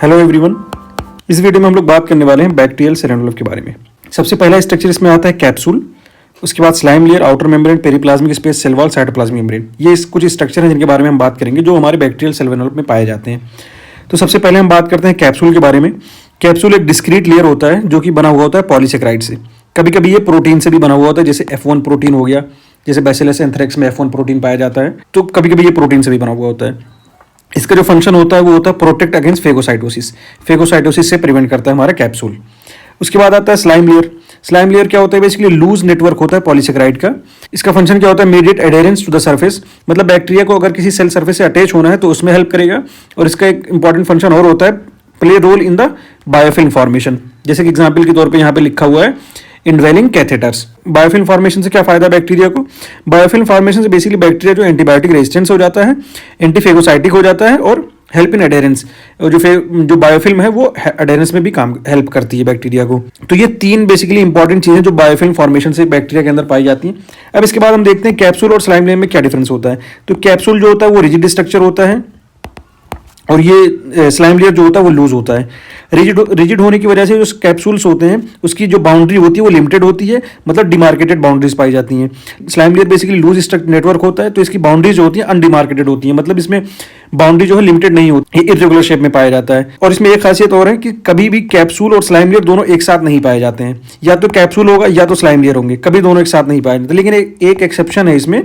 Hello everyone. इस video में हम लोग बात करने वाले हैं बैक्टीरियल सेल एनवेलप के बारे में। सबसे पहला स्ट्रक्चर इसमें आता है कैप्सूल, उसके बाद slime layer, outer membrane, periplasmic space, cell wall, cytoplasmic membrane. ये कुछ स्ट्रक्चर हैं जिनके बारे में हम बात करेंगे जो हमारे बैक्टीरियल सेल एनवेलप में पाए जाते हैं। तो सबसे पहले हम बात करते हैं कैप्सूल के बारे में। कैप्सूल एक डिस्क्रीट लेयर होता है जो कि बना हुआ होता है पॉलीसेकेराइड से। कभी कभी ये प्रोटीन से भी बना हुआ होता है, जैसे F1 प्रोटीन हो गया, जैसे बैसिलस एंथ्रेक्स में F1 प्रोटीन पाया जाता है, तो कभी कभी ये प्रोटीन से भी बना हुआ होता है। इसका जो फंक्शन होता है वो होता है प्रोटेक्ट अगेंस्ट फेगोसाइटोसिस। फेगोसाइटोसिस से प्रिवेंट करता है हमारा कैप्सूल। उसके बाद आता है स्लाइम लेयर। स्लाइम लेयर क्या होता है? बेसिकली लूज नेटवर्क होता है पॉलीसेकेराइड का। इसका फंक्शन क्या होता है? मीडिएट एडेरेंस टू द सरफेस, मतलब बैक्टीरिया को अगर किसी सेल सरफेस से अटैच होना है तो उसमें हेल्प करेगा। और इसका एक इंपॉर्टेंट फंक्शन और होता है, play role in the biofilm formation. जैसे कि एग्जाम्पल के तौर पर यहाँ पे लिखा हुआ है इनवेलिंग कैथेटर्स। बायोफिल्म फॉर्मेशन से क्या फायदा बैक्टीरिया को? बायोफिल्म फॉर्मेशन से बेसिकली बैक्टीरिया जो एंटीबायोटिक रेजिस्टेंस हो जाता है, एंटीफेगोसाइटिक हो जाता है और हेल्प इन एडेरेंस। जो बायोफिल्म है वो एडेरेंस में भी काम हेल्प करती है बैक्टीरिया को। तो ये तीन बेसिकली इंपॉर्टेंट चीजें जो बायोफिल्म फॉर्मेशन से बैक्टीरिया के अंदर पाई जाती हैं। अब इसके बाद हम देखते हैं कैप्सूल और स्लाइम लेयर में क्या डिफरेंस होता है। तो कैप्सूल जो होता है वो रिजिड स्ट्रक्चर होता है और ये स्लाइम लेयर जो होता है वो लूज होता है। रिजिड होने की वजह से जो कैप्सूल्स होते हैं उसकी जो बाउंड्री होती है वो लिमिटेड होती है, मतलब डिमार्केटेड बाउंड्रीज पाई जाती हैं। Slime layer basically loose structure network होता है, तो इसकी बाउंड्रीज जो होती हैं अनडिमार्केटेड होती हैं, मतलब इसमें बाउंड्री जो है लिमिटेड नहीं होती, इर्रेगुलर शेप में पाया जाता है। और इसमें एक खासियत और है कि कभी भी कैप्सूल और स्लाइम लेयर दोनों एक साथ नहीं पाए जाते हैं। या तो कैप्सूल होगा या तो स्लाइम लेयर होंगे, कभी दोनों एक साथ नहीं पाए जाते। लेकिन एक एक्सेप्शन है इसमें।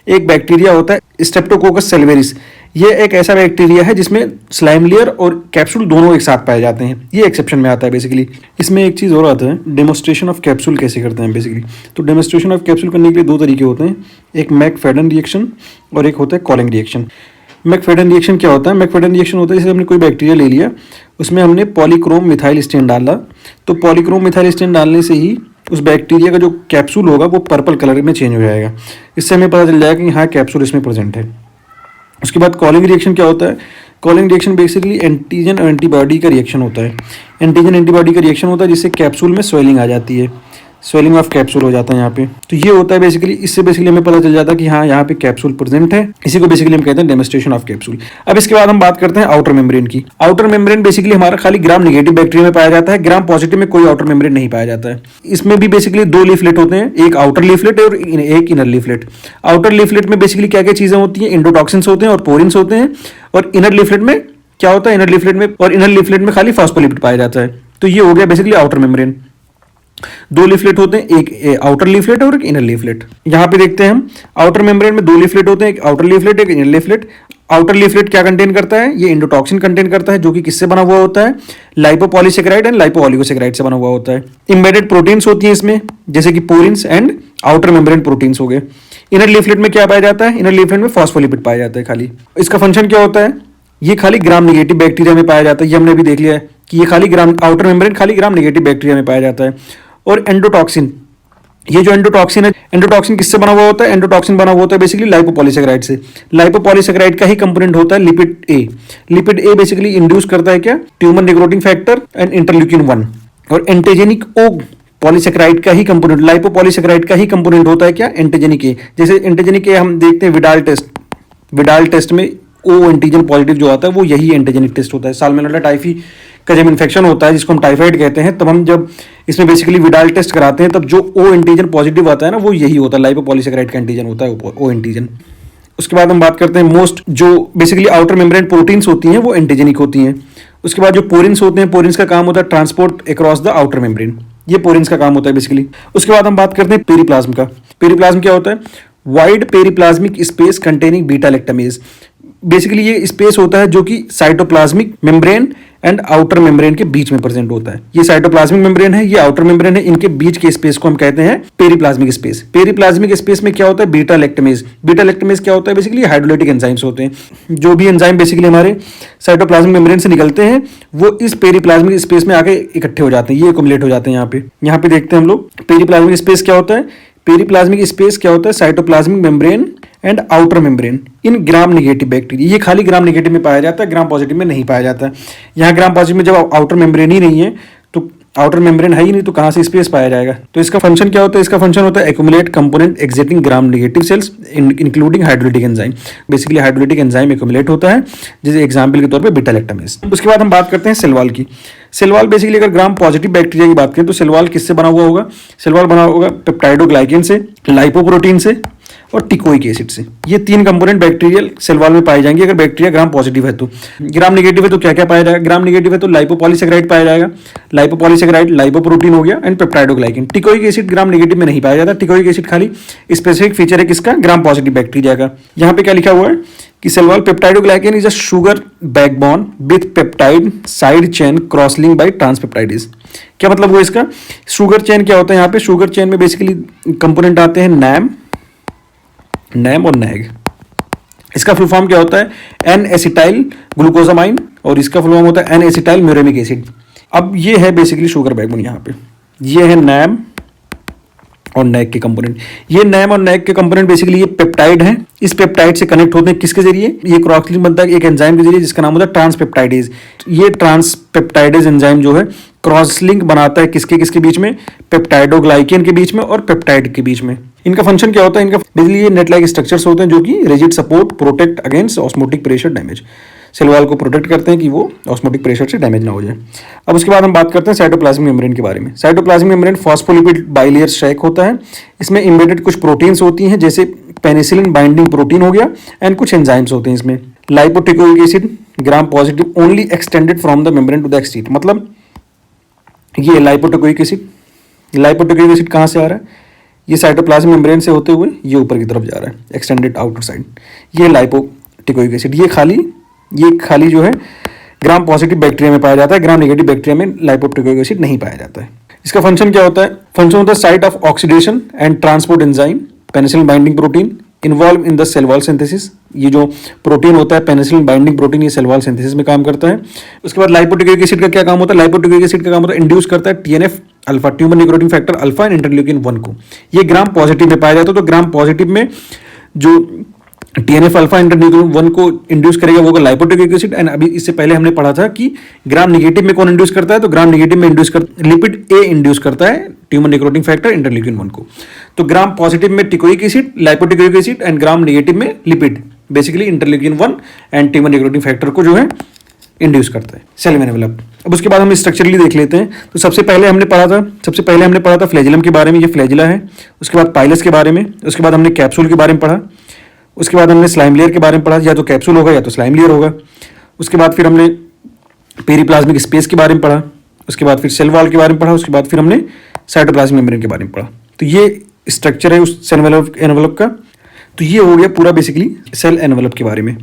एक बैक्टीरिया होता है स्ट्रेप्टोकोकस सेल्वेरिस। ये एक ऐसा बैक्टीरिया है जिसमें स्लाइम लेयर और कैप्सूल दोनों एक साथ पाए जाते हैं। ये एक्सेप्शन में आता है बेसिकली। इसमें एक चीज़ और आता है, डेमोस्ट्रेशन ऑफ कैप्सूल कैसे करते हैं बेसिकली। तो डेमोस्ट्रेशन ऑफ कैप्सूल करने के लिए दो तरीके होते हैं, एक मैकफेडन रिएक्शन और एक होता है कॉलिंग रिएक्शन। मैकफेडन रिएक्शन क्या होता है? मैकफेडन रिएक्शन होता है जैसे हमने कोई बैक्टीरिया ले लिया, उसमें हमने पॉलीक्रोम मिथाइल स्टेन डाला, तो पॉलीक्रोम मिथाइल स्टेन डालने से ही उस बैक्टीरिया का जो कैप्सूल होगा वो पर्पल कलर में चेंज हो जाएगा। इससे हमें पता चल जाएगा कि हाँ कैप्सूल इसमें प्रेजेंट है। उसके बाद कॉलिंग रिएक्शन क्या होता है? कॉलिंग रिएक्शन बेसिकली एंटीजन और एंटीबॉडी का रिएक्शन होता है। एंटीजन एंटीबॉडी का रिएक्शन होता है जिससे कैप्सूल में स्वेलिंग आ जाती है, स्वेलिंग ऑफ कैप्सूल हो जाता है यहाँ पे। तो ये होता है बेसिकली, इससे बेसिकली हमें पता चल जाता है कि हाँ यहाँ पे कैप्सूल प्रेजेंट है। इसी को बेसिकली हम कहते हैं डेमोस्ट्रेशन ऑफ कैप्सूल। अब इसके बाद हम बात करते हैं आउटर मेम्ब्रेन की। आउटर मेम्ब्रेन बेसिकली हमारा खाली ग्राम नेगेटिव बैक्टीरिया में पाया जाता है, ग्राम पॉजिटिव में कोई आउटर मेम्ब्रेन नहीं पाया जाता है। इसमें भी बेसिकली दो लीफलेट होते हैं, एक आउटर लीफलेट और एक इनर लीफलेट। आउटर लीफलेट में बेसिकली क्या क्या चीजें होती हैं? इंडोटॉक्सिन्स होते हैं और पोरिन्स होते हैं। और इनर लीफलेट में क्या होता है? इनर लीफलेट में खाली फॉस्फोलिपिड पाया जाता है। तो ये हो गया बेसिकली आउटर मेम्ब्रेन। दो लीफलेट होते हैं, एक आउटर लीफलेट और एक इनर लीफलेट। यहां पे देखते हैं हम आउटर मेम्ब्रेन में दो लीफलेट होते हैं, एक आउटर लीफलेट एक इनर लीफलेट। आउटर लीफलेट क्या कंटेन करता है? ये इंडोटॉक्सिन कंटेन करता है, जो कि किससे बना हुआ होता है? लाइपोपॉलीसेकेराइड एंड लाइपोओलिगोसेकेराइड से बना हुआ होता है। इंबेडेड प्रोटीन्स होती हैं इसमें, जैसे कि porins and outer membrane proteins हो गए। इनर लीफलेट में क्या पाया जाता है? इनर लीफलेट में फॉस्फोलिपिड पाया जाता है खाली। इसका फंक्शन क्या होता है? ये खाली ग्राम नेगेटिव बैक्टीरिया में पाया जाता है। ये हमने भी देख लिया है कि ये खाली ग्राम आउटर मेम्ब्रेन खाली ग्राम नेगेटिव बैक्टीरिया में पाया जाता है। और एंडोटॉक्सिन, ये जो एंडोटॉक्सिन है, एंडोटॉक्सिन किससे बना हुआ होता है? एंडोटॉक्सिन बना हुआ होता है बेसिकली लाइपोपॉलीसेकेराइड से। लाइपोपॉलीसेकेराइड का ही कंपोनेंट होता है lipid A. Lipid A basically induce करता है क्या? Tumour necrotizing factor and interleukin 1। और एंटीजेनिक ओ पॉलीसेकेराइड का ही कंपोनेंट, लाइपोपॉलीसेकेराइड का ही कंपोनेंट होता है क्या? एंटीजेनिक ए। जैसे एंटीजेनिक ए हम देखते हैं विडाल टेस्ट में ओ एंटीजन पॉजिटिव जो आता है वो यही एंटीजेनिक टेस्ट होता है। साल्मोनेला टाइफी का जब इन्फेक्शन होता है जिसको हम टाइफाइड कहते हैं, तब हम जब इसमें बेसिकली विडाल टेस्ट कराते हैं तब जो ओ एंटीजन पॉजिटिव आता है ना वो यही होता है, लाइपोपॉलीसेकेराइड का एंटीजन होता है ओ एंटीजन। उसके बाद हम बात करते हैं मोस्ट जो बेसिकली आउटर मेम्ब्रेन प्रोटीन्स होती हैं वो एंटीजेनिक होती हैं। उसके बाद जो पोरिन्स होते हैं, पोरिन्स का काम होता है transport across the outer membrane. ये पोरिन्स का काम होता है बेसिकली। उसके बाद हम बात करते हैं पेरिप्लाज्म का। पेरिप्लाज्म क्या होता है? Wide periplasmic space containing beta lactamase. Basically ये स्पेस होता है जो कि cytoplasmic membrane and outer membrane के बीच में प्रेजेंट होता है। ये साइटोप्लाज्मिक मेम्ब्रेन है, ये आउटर मेम्ब्रेन है, इनके बीच के स्पेस को हम कहते हैं पेरिप्लाज्मिक स्पेस। पेरिप्लाज्मिक स्पेस में क्या होता है? Beta lactamase. बीटा लैक्टामेज क्या होता है? बेसिकली हाइड्रोलाइटिक एंजाइम्स होते हैं। जो भी एंजाइम बेसिकली हमारे साइटोप्लाज्मिक मेम्ब्रेन से निकलते हैं वो इस पेरिप्लाज्मिक स्पेस में आके इकट्ठे हो जाते हैं, ये एक्युमुलेट हो जाते हैं यहाँ पे देखते हैं हम लोग पेरिप्लाज्मिक स्पेस क्या होता है। पेरिप्लाज्मिक स्पेस क्या होता है? Cytoplasmic membrane and outer membrane in gram negative bacteria. ये खाली ग्राम नेगेटिव में पाया जाता है, ग्राम पॉजिटिव में नहीं पाया जाता है। यहाँ ग्राम पॉजिटिव में जब आउटर मेम्ब्रेन ही नहीं है तो आउटर मेम्ब्रेन है ही नहीं तो कहाँ से स्पेस पाया जाएगा। तो इसका फंक्शन क्या होता है, इसका फंक्शन होता है accumulate component exiting gram negative cells including hydrolytic enzyme. Basically hydrolytic enzyme accumulate होता है, जैसे एग्जाम्पल के तौर पर बीटा लैक्टामेज। उसके बाद हम बात करते हैं सेल वॉल की। सेल वॉल बेसिकली अगर ग्राम पॉजिटिव बैक्टीरिया की बात करें तो सेल वॉल किससे बना हुआ होगा, सेल वॉल बना होगा पेप्टाइडोग्लाइकेन से, लाइपोप्रोटीन से और टिकोइक एसिड से। ये तीन कंपोनेंट बैक्टीरियल सेल वॉल में पाए जाएंगे अगर बैक्टीरिया ग्राम पॉजिटिव है तो। ग्राम नेगेटिव है तो क्या क्या पाया जाएगा, ग्राम नेगेटिव है तो लाइपोपॉलीसेकेराइड पाया जाएगा, लाइपोपॉलीसेकेराइड, लाइपोप्रोटीन हो गया and peptidoglycan. Teichoic acid gram negative में नहीं पाया जाता, टिकोइक एसिड खाली स्पेसिफिक फीचर है किसका, ग्राम पॉजिटिव बैक्टीरिया का। यहाँ पे क्या लिखा हुआ है कि cell wall peptidoglycan is a sugar backbone with peptide side chain cross link by transpeptidase. क्या मतलब हुआ इसका, शुगर चेन क्या होता है यहाँ पे, शुगर चेन में बेसिकली कंपोनेंट आते हैं नैम और नैग। इसका फुल फॉर्म क्या होता है, एन एसिटाइल ग्लूकोजामाइन, और इसका फुल फॉर्म होता है एन एसिटाइल म्यूरेमिक एसिड। अब ये है बेसिकली शुगर बैकबोन, यहाँ पे ये है नैम और नैग के कंपोनेंट। ये नैम और नैग के कंपोनेंट बेसिकली ये पेप्टाइड हैं, इस पेप्टाइड से कनेक्ट होते हैं किसके जरिए, ये क्रॉस लिंक बनता है एक एंजाइम के जरिए जिसका नाम होता है ट्रांसपेप्टाइडेज। ये ट्रांसपेप्टाइडेज एंजाइम जो है क्रॉस लिंक बनाता है किसके किसके बीच में, पेप्टाइडोग्लाइकेन के बीच में और पेप्टाइड के बीच में। इनका फंक्शन क्या होता है, इनका बेसिकली ये नेट लाइक स्ट्रक्चर्स होते हैं जो कि rigid support protect against osmotic pressure damage. Cell wall को प्रोटेक्ट करते हैं कि वो ऑस्मोटिक प्रेशर से डैमेज ना हो जाए। अब उसके बाद हम बात करते हैं साइटोप्लाज्मिक मेम्ब्रेन के बारे में। साइटोप्लाज्मिक मेम्ब्रेन फॉस्फोलिपिड बाइलेयर स्ट्रैक होता है, इसमें इम्बेडेड कुछ प्रोटीन्स होती हैं जैसे पेनिसिलिन बाइंडिंग प्रोटीन हो गया एंड कुछ एंजाइम्स होते हैं इसमें। Lipoteichoic acid gram positive only extended from the membrane to the exterior, मतलब ये लाइपोटिकोइक एसिड कहाँ से आ रहा है, ये साइटोप्लाज्मिक मेम्ब्रेन से होते हुए ये ऊपर की तरफ जा रहा है एक्सटेंडेड आउटर साइड, ये लाइपोटिकोइक एसिड। ये खाली जो है ग्राम पॉजिटिव बैक्टीरिया में पाया जाता है, ग्राम नेगेटिव बैक्टीरिया में लाइपोटिकोइक एसिड नहीं पाया जाता है। इसका फंक्शन क्या होता है, फंक्शन होता है site of oxidation and transport enzyme penicillin binding protein involve in the cell wall synthesis. ये जो प्रोटीन होता है पेनिसिलिन बाइंडिंग प्रोटीन, ये सेल वॉल सिंथेसिस में काम करता है। उसके बाद लाइपोटिकोइक एसिड का क्या काम होता है, लाइपोटिकोइक एसिड का काम होता है इंड्यूस करता है TNF alpha, tumour necrosis factor alpha and interleukin 1 को। ये ग्राम पॉजिटिव में पाया जाता है, तो ग्राम पॉजिटिव में जो टीएनएफ अल्फा इंटरल्यूकिन 1 को इंड्यूस करेगा वो लाइपोटिकोइक एसिड। एंड अभी इससे पहले हमने पढ़ा था कि ग्राम नेगेटिव में कौन इंड्यूस करता है, तो ग्राम नेगेटिव में इंड्यूस कर लिपिड ए इंड्यूस करता है ट्यूमर निक्रोटिन फैक्टर इंटरल्यूकिन 1 को। तो ग्राम पॉजिटिव में teichoic acid, lipoteichoic acid and gram negative में lipid basically interleukin 1 and tumour necrosis factor को जो है इंड्यूस करता है सेल में एनवेलप। अब उसके बाद हम स्ट्रक्चरली देख लेते हैं। तो सबसे पहले हमने पढ़ा था फ्लैजिलम के बारे में, ये फ्लैजिला है। उसके बाद पाइलस के बारे में, उसके बाद हमने कैप्सूल के बारे में पढ़ा, उसके बाद हमने स्लाइम लेयर के बारे में पढ़ा, या तो कैप्सूल होगा या तो स्लाइम लेयर होगा। उसके बाद फिर हमने पेरिप्लाज्मिक स्पेस के बारे में पढ़ा, उसके बाद फिर सेल वॉल के बारे में पढ़ा, उसके बाद फिर हमने साइटोप्लाज्मिक मेम्ब्रेन के बारे में पढ़ा। तो ये स्ट्रक्चर है उस सेल एनवेलप का। तो ये हो गया पूरा बेसिकली सेल एनवेलप के बारे में।